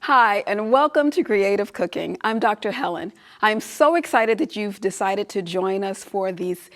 Hi, and welcome to Creative Cooking. I'm Dr. Helen. I'm so excited that you've decided to join us for these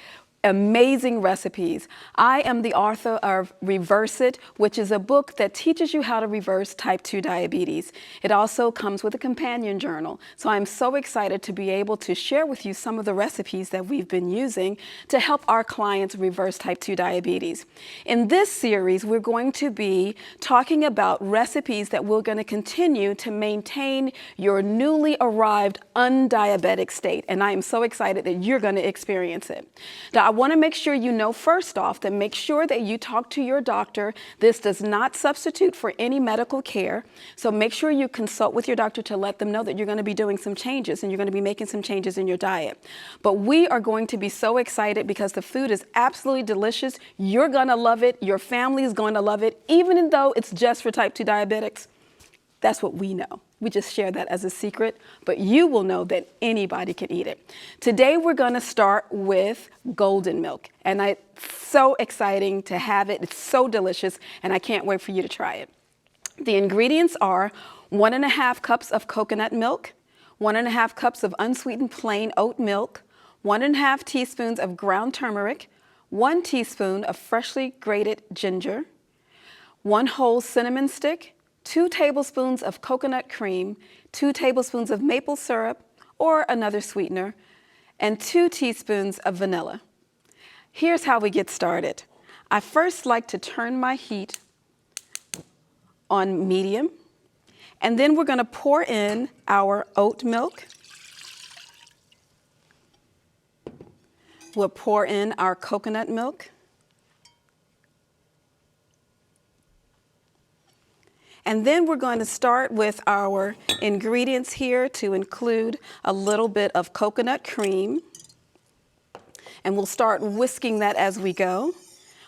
amazing recipes. I am the author of Reverse It, which is a book that teaches you how to reverse type 2 diabetes. It also comes with a companion journal. So I'm so excited to be able to share with you some of the recipes that we've been using to help our clients reverse type 2 diabetes. In this series, we're going to be talking about recipes that we're going to continue to maintain your newly arrived undiabetic state. And I am so excited that you're going to experience it. Now, I want to make sure you know first off that make sure that you talk to your doctor. This does not substitute for any medical care. So make sure you consult with your doctor to let them know that you're going to be doing some changes and you're going to be making some changes in your diet. But we are going to be so excited because the food is absolutely delicious. You're going to love it. Your family is going to love it, even though it's just for type 2 diabetics. That's what we know. We just share that as a secret, but you will know that anybody can eat it. Today we're going to start with golden milk, and it's so exciting to have it. It's so delicious, and I can't wait for you to try it. The ingredients are 1.5 cups of coconut milk, 1.5 cups of unsweetened plain oat milk, 1.5 teaspoons of ground turmeric, 1 teaspoon of freshly grated ginger, 1 whole cinnamon stick, 2 tablespoons of coconut cream, 2 tablespoons of maple syrup or another sweetener, and 2 teaspoons of vanilla. Here's how we get started. I first like to turn my heat on medium, and then we're going to pour in our oat milk. We'll pour in our coconut milk. And then we're going to start with our ingredients here to include a little bit of coconut cream. And we'll start whisking that as we go.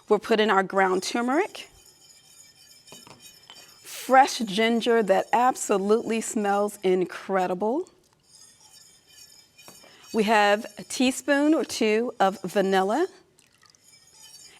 We'll put in our ground turmeric, fresh ginger that absolutely smells incredible. We have a teaspoon or 2 of vanilla.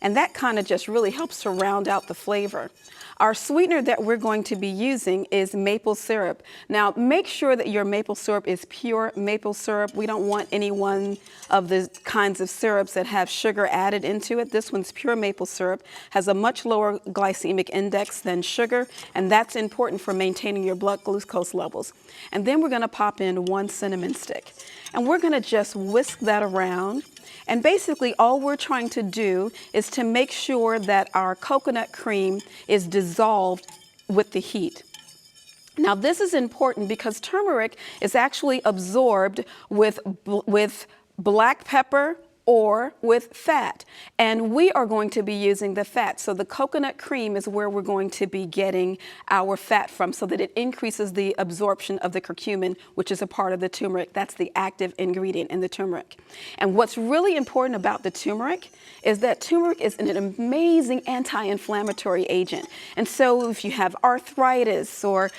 And that kind of just really helps to round out the flavor. Our sweetener that we're going to be using is maple syrup. Now, make sure that your maple syrup is pure maple syrup. We don't want any one of the kinds of syrups that have sugar added into it. This one's pure maple syrup, has a much lower glycemic index than sugar, and that's important for maintaining your blood glucose levels. And then we're going to pop in 1 cinnamon stick. And we're going to just whisk that around. And basically all we're trying to do is to make sure that our coconut cream is dissolved with the heat. Now this is important because turmeric is actually absorbed with black pepper or with fat. And we are going to be using the fat. So the coconut cream is where we're going to be getting our fat from so that it increases the absorption of the curcumin, which is a part of the turmeric. That's the active ingredient in the turmeric. And what's really important about the turmeric is that turmeric is an amazing anti-inflammatory agent. And so if you have arthritis or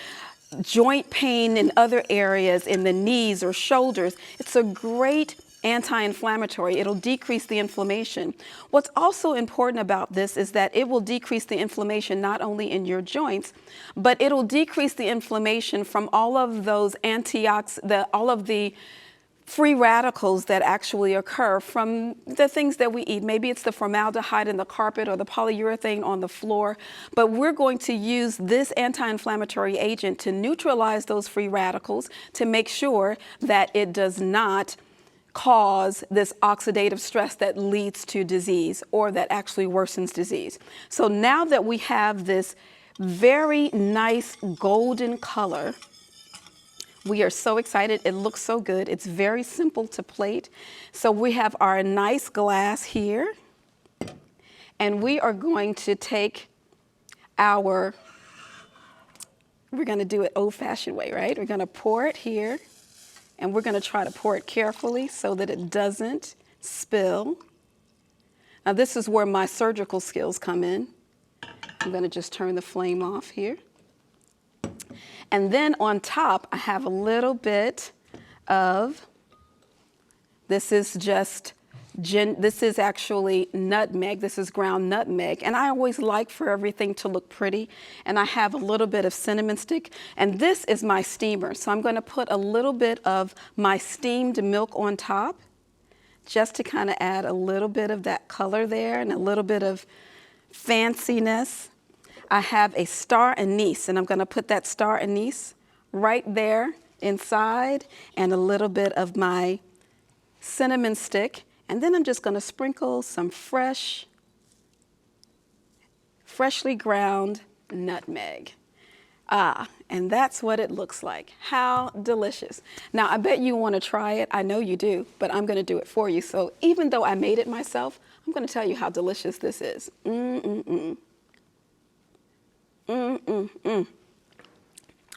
joint pain in other areas, in the knees or shoulders, it's a great anti-inflammatory. It'll decrease the inflammation. What's also important about this is that it will decrease the inflammation not only in your joints, but it'll decrease the inflammation from all of those all of the free radicals that actually occur from the things that we eat. Maybe it's the formaldehyde in the carpet or the polyurethane on the floor, but we're going to use this anti-inflammatory agent to neutralize those free radicals to make sure that it does not cause this oxidative stress that leads to disease or that actually worsens disease. So now that we have this very nice golden color, we are so excited. It looks so good. It's very simple to plate. So we have our nice glass here, and we are going to take we're going to do it old-fashioned way, right? We're going to pour it here. And we're going to try to pour it carefully so that it doesn't spill. Now this is where my surgical skills come in. I'm going to just turn the flame off here. And then on top, I have a little bit of, this is just This is actually nutmeg. This is ground nutmeg. And I always like for everything to look pretty. And I have a little bit of cinnamon stick. And this is my steamer. So I'm going to put a little bit of my steamed milk on top, just to kind of add a little bit of that color there and a little bit of fanciness. I have a star anise, and I'm going to put that star anise right there inside, and a little bit of my cinnamon stick. And then I'm just going to sprinkle some freshly ground nutmeg. And that's what it looks like. How delicious. Now, I bet you want to try it. I know you do, but I'm going to do it for you. So even though I made it myself, I'm going to tell you how delicious this is.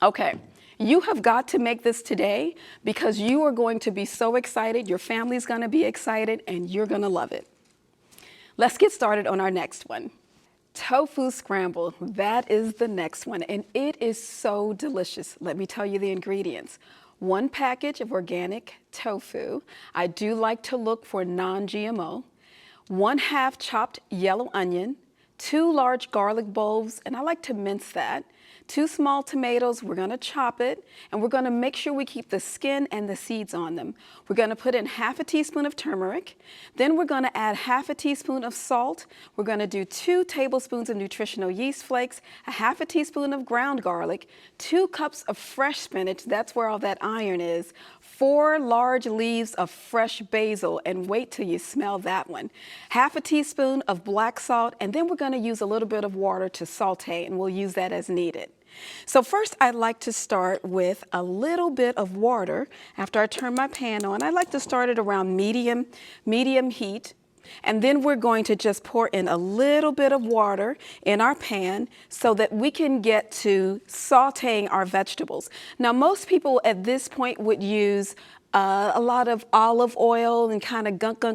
Okay, you have got to make this today because you are going to be so excited, your family's going to be excited, and you're going to love it. Let's get started on our next one. Tofu scramble, that is the next one, and it is so delicious. Let me tell you the ingredients. 1 package of organic tofu. I do like to look for non-GMO. 1/2 chopped yellow onion, 2 large garlic bulbs, and I like to mince that. 2 small tomatoes, we're going to chop it, and we're going to make sure we keep the skin and the seeds on them. We're going to put in 1/2 teaspoon of turmeric. Then we're going to add 1/2 teaspoon of salt. We're going to do 2 tablespoons of nutritional yeast flakes, 1/2 teaspoon of ground garlic, 2 cups of fresh spinach, that's where all that iron is, 4 large leaves of fresh basil, and wait till you smell that one. 1/2 teaspoon of black salt, and then we're going to use a little bit of water to saute, and we'll use that as needed. So first, I'd like to start with a little bit of water. After I turn my pan on, I like to start it around medium heat. And then we're going to just pour in a little bit of water in our pan so that we can get to sauteing our vegetables. Now, most people at this point would use a lot of olive oil and kind of gunk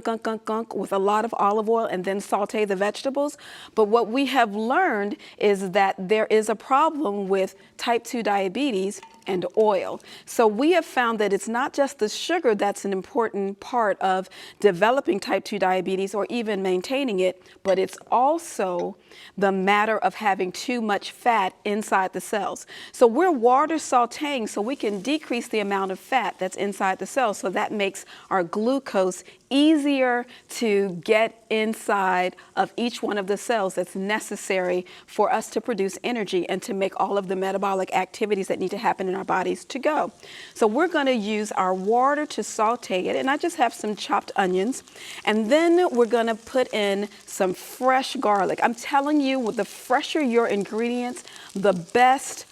with a lot of olive oil and then saute the vegetables. But what we have learned is that there is a problem with type 2 diabetes and oil. So we have found that it's not just the sugar that's an important part of developing type 2 diabetes or even maintaining it, but it's also the matter of having too much fat inside the cells. So we're water sauteing so we can decrease the amount of fat that's inside the cells. So that makes our glucose easier to get inside of each one of the cells that's necessary for us to produce energy and to make all of the metabolic activities that need to happen in our bodies to go. So we're going to use our water to saute it, and I just have some chopped onions, and then we're going to put in some fresh garlic. I'm telling you, the fresher your ingredients, the best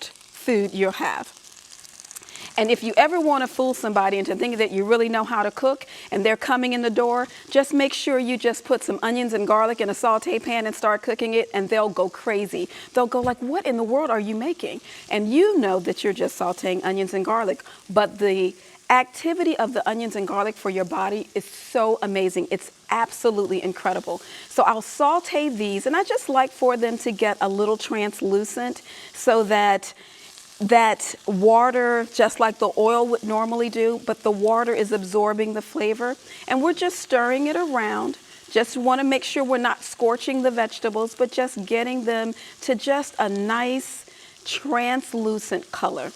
food you'll have. And if you ever want to fool somebody into thinking that you really know how to cook and they're coming in the door, just make sure you just put some onions and garlic in a saute pan and start cooking it, and they'll go crazy. They'll go like, what in the world are you making? And you know that you're just sauteing onions and garlic, but the activity of the onions and garlic for your body is so amazing. It's absolutely incredible. So I'll saute these, and I just like for them to get a little translucent so that water, just like the oil would normally do, but the water is absorbing the flavor. And we're just stirring it around. Just want to make sure we're not scorching the vegetables, but just getting them to just a nice translucent color.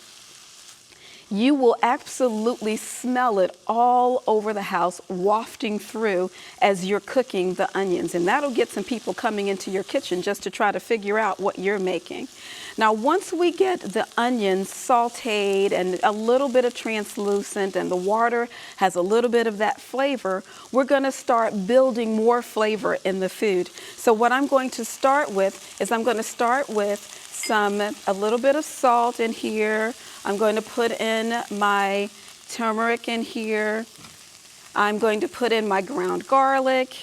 You will absolutely smell it all over the house, wafting through as you're cooking the onions. And that'll get some people coming into your kitchen just to try to figure out what you're making. Now, once we get the onions sauteed and a little bit of translucent and the water has a little bit of that flavor, we're going to start building more flavor in the food. So what I'm going to start with is I'm going to start with a little bit of salt in here. I'm going to put in my turmeric in here. I'm going to put in my ground garlic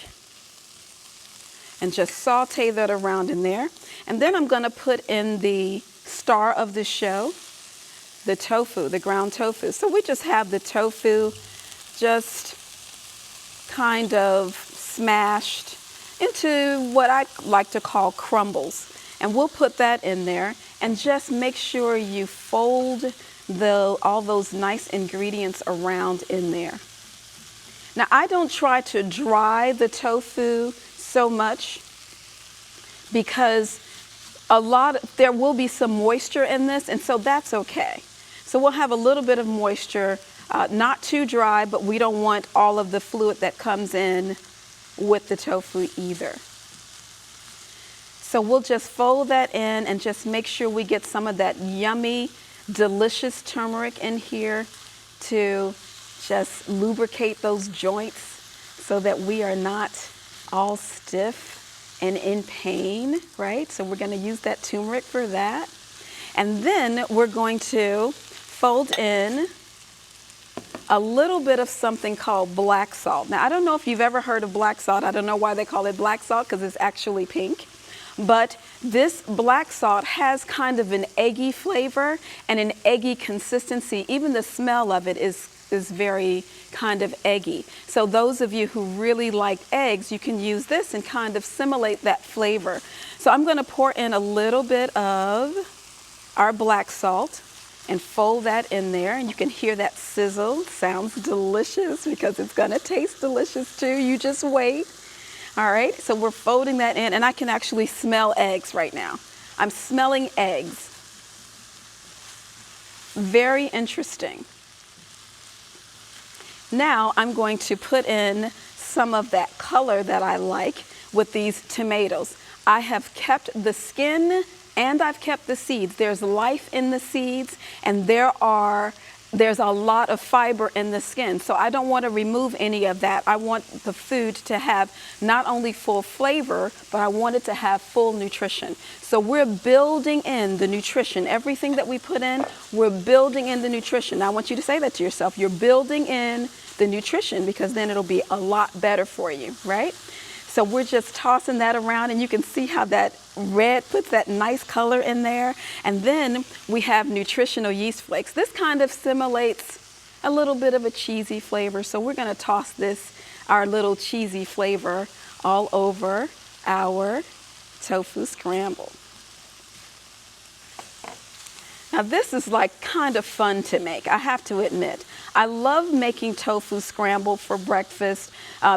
and just saute that around in there. And then I'm going to put in the star of the show, the tofu, the ground tofu. So we just have the tofu just kind of smashed into what I like to call crumbles. And we'll put that in there and just make sure you fold all those nice ingredients around in there. Now, I don't try to dry the tofu so much because there will be some moisture in this, and so that's okay. So we'll have a little bit of moisture, not too dry, but we don't want all of the fluid that comes in with the tofu either. So we'll just fold that in and just make sure we get some of that yummy, delicious turmeric in here to just lubricate those joints so that we are not all stiff and in pain, right? So we're going to use that turmeric for that. And then we're going to fold in a little bit of something called black salt. Now, I don't know if you've ever heard of black salt. I don't know why they call it black salt, because it's actually pink. But this black salt has kind of an eggy flavor and an eggy consistency. Even the smell of it is very kind of eggy. So those of you who really like eggs, you can use this and kind of simulate that flavor. So I'm going to pour in a little bit of our black salt and fold that in there, and you can hear that sizzle. Sounds delicious because it's going to taste delicious too. You just wait. All right, so we're folding that in, and I can actually smell eggs right now. I'm smelling eggs. Very interesting. Now I'm going to put in some of that color that I like with these tomatoes. I have kept the skin and I've kept the seeds. There's life in the seeds, and there's a lot of fiber in the skin. So I don't want to remove any of that. I want the food to have not only full flavor, but I want it to have full nutrition. So we're building in the nutrition. Everything that we put in, we're building in the nutrition. Now I want you to say that to yourself. You're building in the nutrition, because then it'll be a lot better for you, right? So we're just tossing that around, and you can see how that red puts that nice color in there. And then we have nutritional yeast flakes. This kind of simulates a little bit of a cheesy flavor. So we're going to toss our little cheesy flavor, all over our tofu scramble. Now this is like kind of fun to make, I have to admit. I love making tofu scramble for breakfast.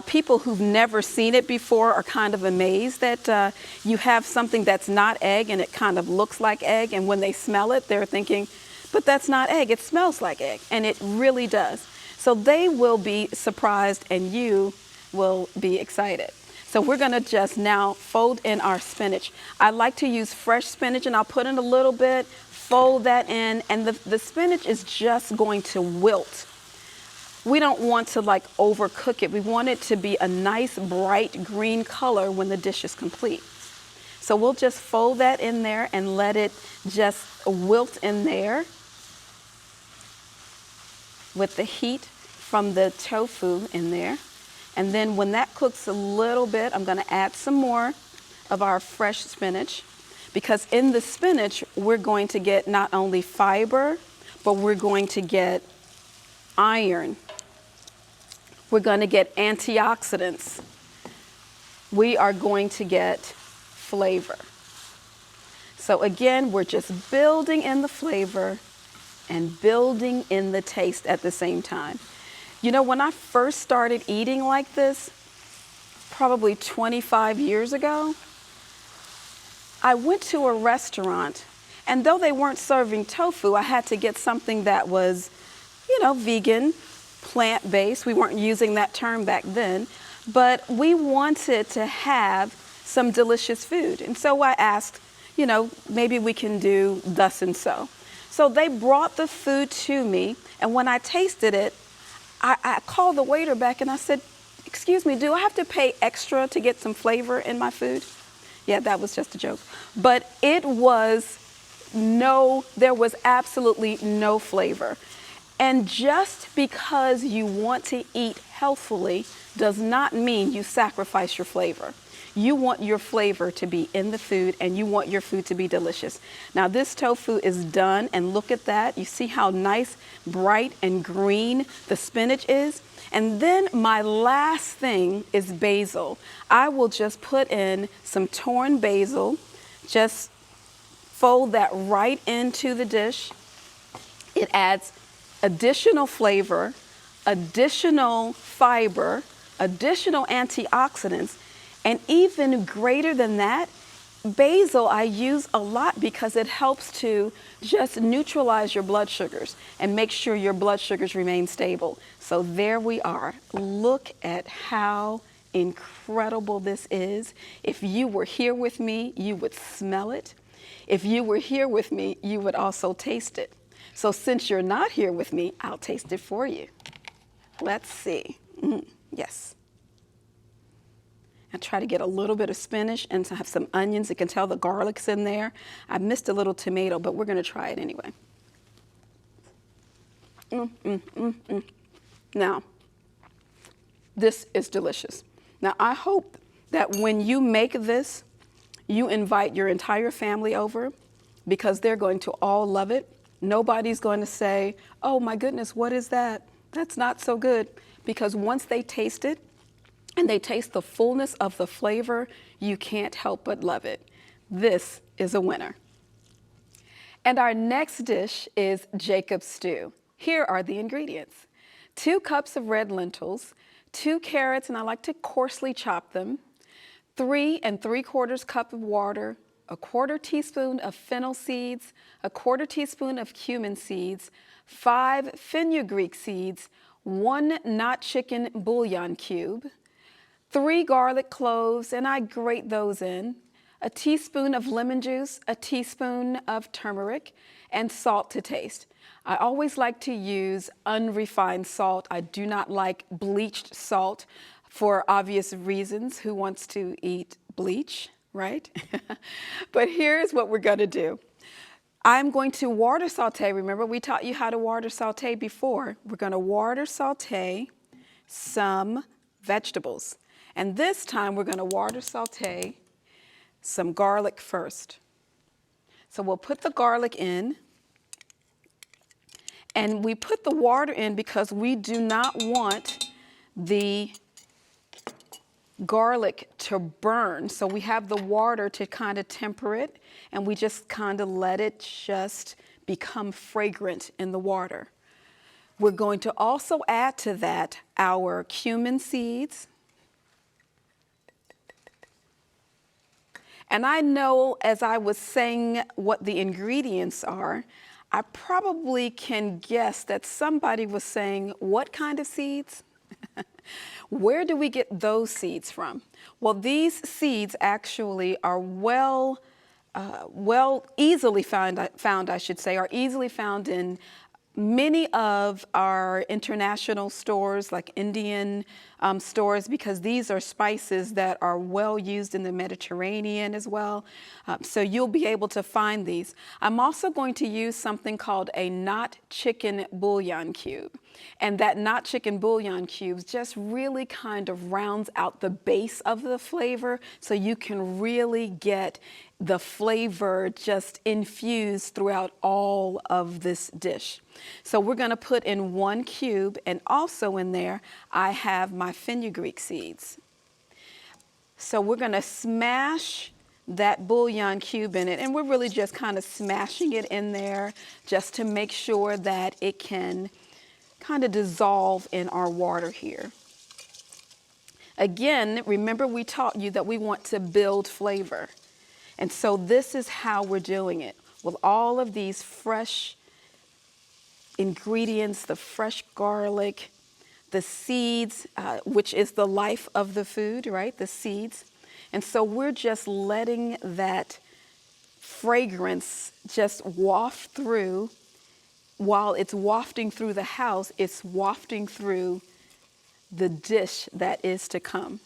People who've never seen it before are kind of amazed that you have something that's not egg and it kind of looks like egg, and when they smell it, they're thinking, but that's not egg, it smells like egg, and it really does. So they will be surprised and you will be excited. So we're gonna just now fold in our spinach. I like to use fresh spinach, and I'll put in a little bit, fold that in, and the spinach is just going to wilt. We don't want to like overcook it. We want it to be a nice bright green color when the dish is complete. So we'll just fold that in there and let it just wilt in there with the heat from the tofu in there. And then when that cooks a little bit, I'm going to add some more of our fresh spinach, because in the spinach, we're going to get not only fiber, but we're going to get iron. We're going to get antioxidants. We are going to get flavor. So again, we're just building in the flavor and building in the taste at the same time. You know, when I first started eating like this, probably 25 years ago, I went to a restaurant, and though they weren't serving tofu, I had to get something that was, you know, vegan, plant-based. We weren't using that term back then, but we wanted to have some delicious food. And so I asked, you know, maybe we can do thus and so. So they brought the food to me, and when I tasted it, I called the waiter back and I said, excuse me, do I have to pay extra to get some flavor in my food? Yeah, that was just a joke. But there was absolutely no flavor. And just because you want to eat healthfully does not mean you sacrifice your flavor. You want your flavor to be in the food, and you want your food to be delicious. Now this tofu is done, and look at that. You see how nice, bright, and green the spinach is? And then my last thing is basil. I will just put in some torn basil, just fold that right into the dish. It adds additional flavor, additional fiber, additional antioxidants, and even greater than that, basil I use a lot because it helps to just neutralize your blood sugars and make sure your blood sugars remain stable. So there we are. Look at how incredible this is. If you were here with me, you would smell it. If you were here with me, you would also taste it. So since you're not here with me, I'll taste it for you. Let's see. Yes. I try to get a little bit of spinach and to have some onions. You can tell the garlic's in there. I missed a little tomato, but we're going to try it anyway. Now, this is delicious. Now, I hope that when you make this, you invite your entire family over because they're going to all love it. Nobody's going to say, oh my goodness, what is that? That's not so good. Because once they taste it, and they taste the fullness of the flavor, you can't help but love it. This is a winner. And our next dish is Jacob's stew. Here are the ingredients. 2 cups of red lentils, 2 carrots, and I like to coarsely chop them, 3 3/4 cup of water, 1/4 teaspoon of fennel seeds, 1/4 teaspoon of cumin seeds, 5 fenugreek seeds, 1 not chicken bouillon cube, 3 garlic cloves, and I grate those in, a teaspoon of lemon juice, a teaspoon of turmeric, and salt to taste. I always like to use unrefined salt. I do not like bleached salt for obvious reasons. Who wants to eat bleach, right? But here's what we're going to do. I'm going to water saute. Remember, we taught you how to water saute before. We're going to water saute some vegetables. And this time we're going to water saute some garlic first. So we'll put the garlic in. And we put the water in because we do not want the garlic to burn. So we have the water to kind of temper it, and we just kind of let it just become fragrant in the water. We're going to also add to that our cumin seeds. And I know as I was saying what the ingredients are, I probably can guess that somebody was saying, what kind of seeds? Where do we get those seeds from? Well, these seeds actually are easily found, I should say, are easily found in many of our international stores, like Indian stores, because these are spices that are well used in the Mediterranean as well. So you'll be able to find these. I'm also going to use something called a not chicken bouillon cube. And that not chicken bouillon cubes just really kind of rounds out the base of the flavor so you can really get the flavor just infused throughout all of this dish. So we're going to put in 1 cube, and also in there I have my fenugreek seeds. So we're going to smash that bouillon cube in it, and we're really just kind of smashing it in there just to make sure that it can kind of dissolve in our water here. Again, remember we taught you that we want to build flavor. And so this is how we're doing it, with all of these fresh ingredients, the fresh garlic, the seeds, which is the life of the food, right? The seeds. And so we're just letting that fragrance just waft through. While it's wafting through the house, it's wafting through the dish that is to come.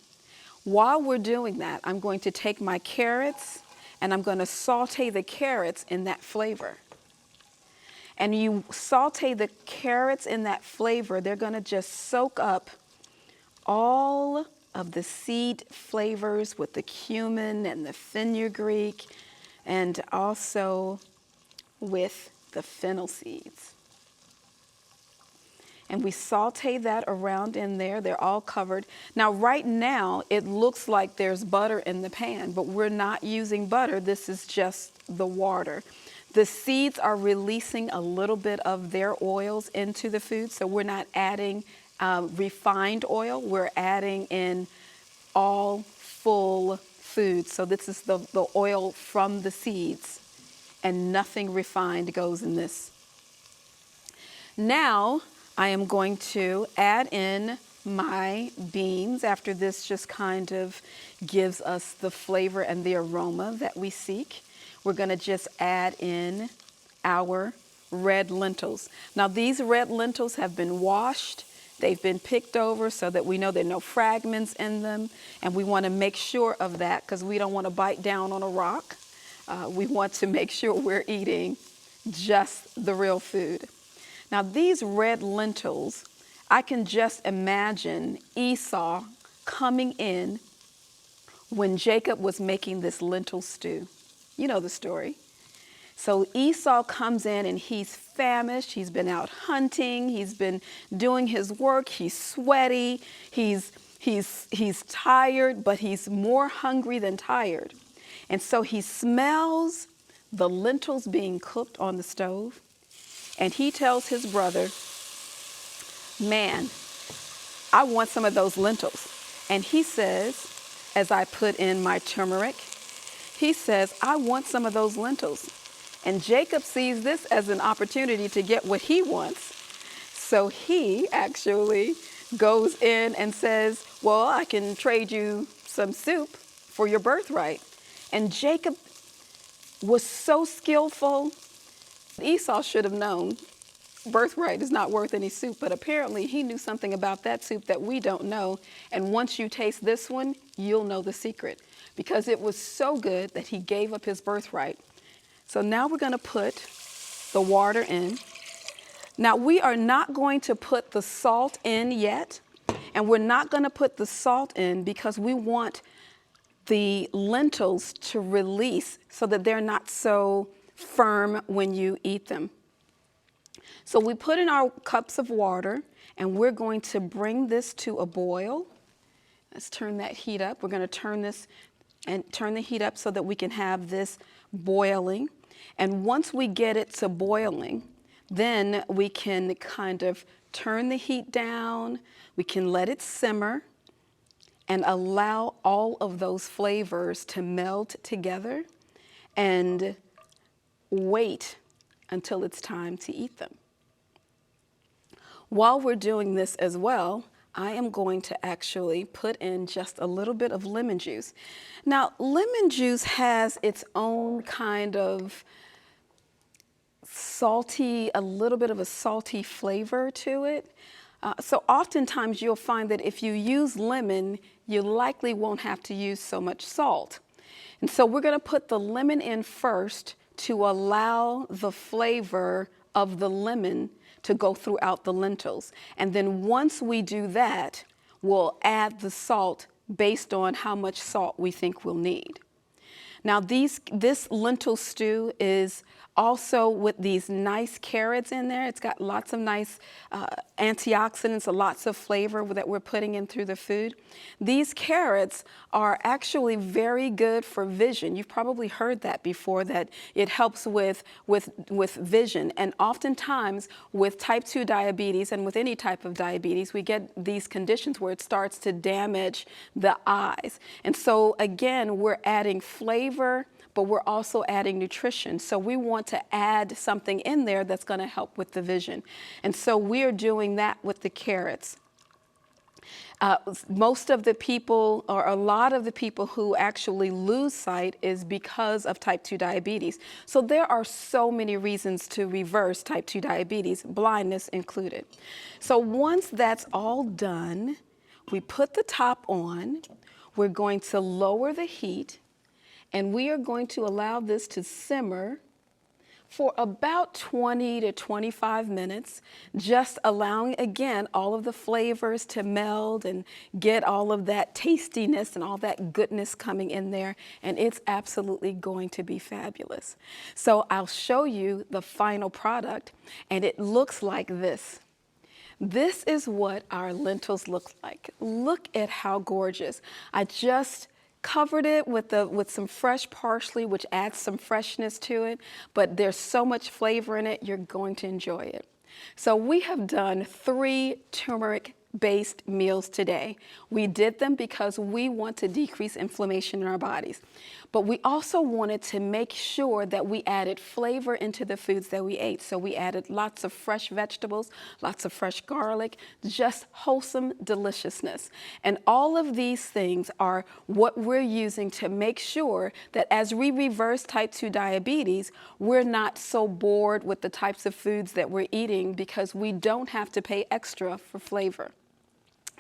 While we're doing that, I'm going to take my carrots and I'm going to saute the carrots in that flavor. And you saute the carrots in that flavor, they're going to just soak up all of the seed flavors with the cumin and the fenugreek, and also with the fennel seeds. And we saute that around in there. They're all covered. Now, right now, it looks like there's butter in the pan, but we're not using butter. This is just the water. The seeds are releasing a little bit of their oils into the food, so we're not adding refined oil. We're adding in all full foods. So this is the oil from the seeds, and nothing refined goes in this. Now I am going to add in my beans after this just kind of gives us the flavor and the aroma that we seek. We're going to just add in our red lentils. Now these red lentils have been washed. They've been picked over so that we know there are no fragments in them, and we want to make sure of that because we don't want to bite down on a rock. We want to make sure we're eating just the real food. Now these red lentils, I can just imagine Esau coming in when Jacob was making this lentil stew. You know the story. So Esau comes in and he's famished. He's been out hunting. He's been doing his work. He's sweaty. He's tired, but he's more hungry than tired. And so he smells the lentils being cooked on the stove. And he tells his brother, man, I want some of those lentils. And he says, as I put in my turmeric, he says, I want some of those lentils. And Jacob sees this as an opportunity to get what he wants. So he actually goes in and says, well, I can trade you some soup for your birthright. And Jacob was so skillful. Esau should have known birthright is not worth any soup, but apparently he knew something about that soup that we don't know. And once you taste this one, you'll know the secret, because it was so good that he gave up his birthright. So now we're going to put the water in. Now we are not going to put the salt in yet, and we're not going to put the salt in because we want the lentils to release so that they're not so firm when you eat them. So we put in our cups of water, and we're going to bring this to a boil. Let's turn that heat up. We're going to turn the heat up so that we can have this boiling. And once we get it to boiling, then we can kind of turn the heat down. We can let it simmer and allow all of those flavors to meld together and wait until it's time to eat them. While we're doing this as well, I am going to actually put in just a little bit of lemon juice. Now, lemon juice has its own kind of salty, a little bit of a salty flavor to it. So oftentimes you'll find that if you use lemon, you likely won't have to use so much salt. And so we're going to put the lemon in first to allow the flavor of the lemon to go throughout the lentils. And then once we do that, we'll add the salt based on how much salt we think we'll need. Now this lentil stew is also with these nice carrots in there. It's got lots of nice antioxidants, lots of flavor that we're putting in through the food. These carrots are actually very good for vision. You've probably heard that before, that it helps with vision. And oftentimes with type 2 diabetes and with any type of diabetes, we get these conditions where it starts to damage the eyes. And so again, we're adding flavor, but we're also adding nutrition. So we want to add something in there that's going to help with the vision. And so we're doing that with the carrots. Most of the people, or a lot of the people who actually lose sight, is because of type 2 diabetes. So there are so many reasons to reverse type 2 diabetes, blindness included. So once that's all done, we put the top on. We're going to lower the heat, and we are going to allow this to simmer for about 20 to 25 minutes, just allowing, again, all of the flavors to meld and get all of that tastiness and all that goodness coming in there, and it's absolutely going to be fabulous. So I'll show you the final product, and it looks like this. This is what our lentils look like. Look at how gorgeous. I just covered it with some fresh parsley, which adds some freshness to it, but there's so much flavor in it, you're going to enjoy it. So we have done 3 turmeric based meals today. We did them because we want to decrease inflammation in our bodies. But we also wanted to make sure that we added flavor into the foods that we ate. So we added lots of fresh vegetables, lots of fresh garlic, just wholesome deliciousness. And all of these things are what we're using to make sure that as we reverse type 2 diabetes, we're not so bored with the types of foods that we're eating because we don't have to pay extra for flavor.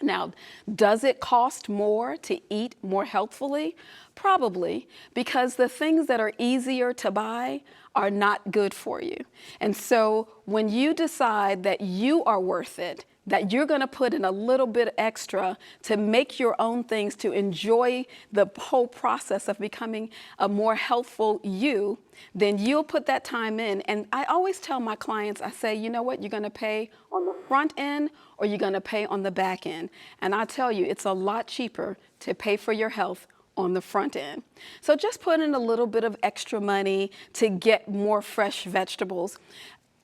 Now, does it cost more to eat more healthfully? Probably, because the things that are easier to buy are not good for you. And so when you decide that you are worth it, that you're going to put in a little bit extra to make your own things, to enjoy the whole process of becoming a more healthful you, then you'll put that time in. And I always tell my clients, I say, you know what, you're going to pay on the front end or you're going to pay on the back end. And I tell you, it's a lot cheaper to pay for your health on the front end. So just put in a little bit of extra money to get more fresh vegetables.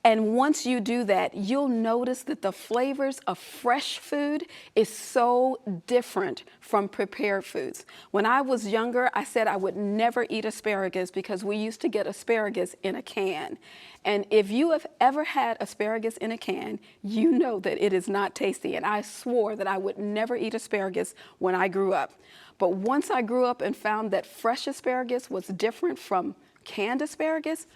And once you do that, you'll notice that the flavors of fresh food is so different from prepared foods. When I was younger, I said I would never eat asparagus because we used to get asparagus in a can. And if you have ever had asparagus in a can, you know that it is not tasty. And I swore that I would never eat asparagus when I grew up. But once I grew up and found that fresh asparagus was different from canned asparagus,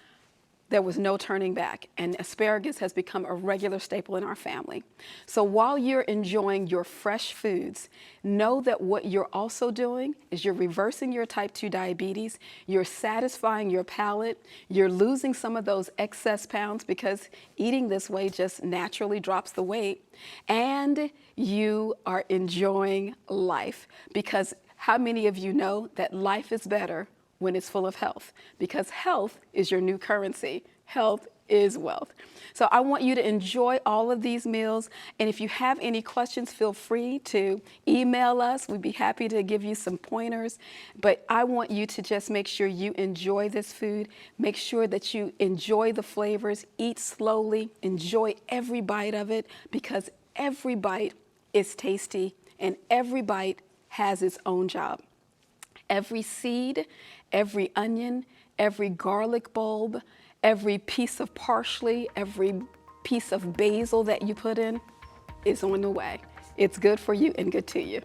there was no turning back, and asparagus has become a regular staple in our family. So while you're enjoying your fresh foods, know that what you're also doing is you're reversing your type 2 diabetes, you're satisfying your palate, you're losing some of those excess pounds because eating this way just naturally drops the weight, and you are enjoying life. Because how many of you know that life is better when it's full of health? Because health is your new currency. Health is wealth. So I want you to enjoy all of these meals. And if you have any questions, feel free to email us. We'd be happy to give you some pointers. But I want you to just make sure you enjoy this food. Make sure that you enjoy the flavors. Eat slowly. Enjoy every bite of it because every bite is tasty and every bite has its own job. Every seed, every onion, every garlic bulb, every piece of parsley, every piece of basil that you put in is on the way. It's good for you and good to you.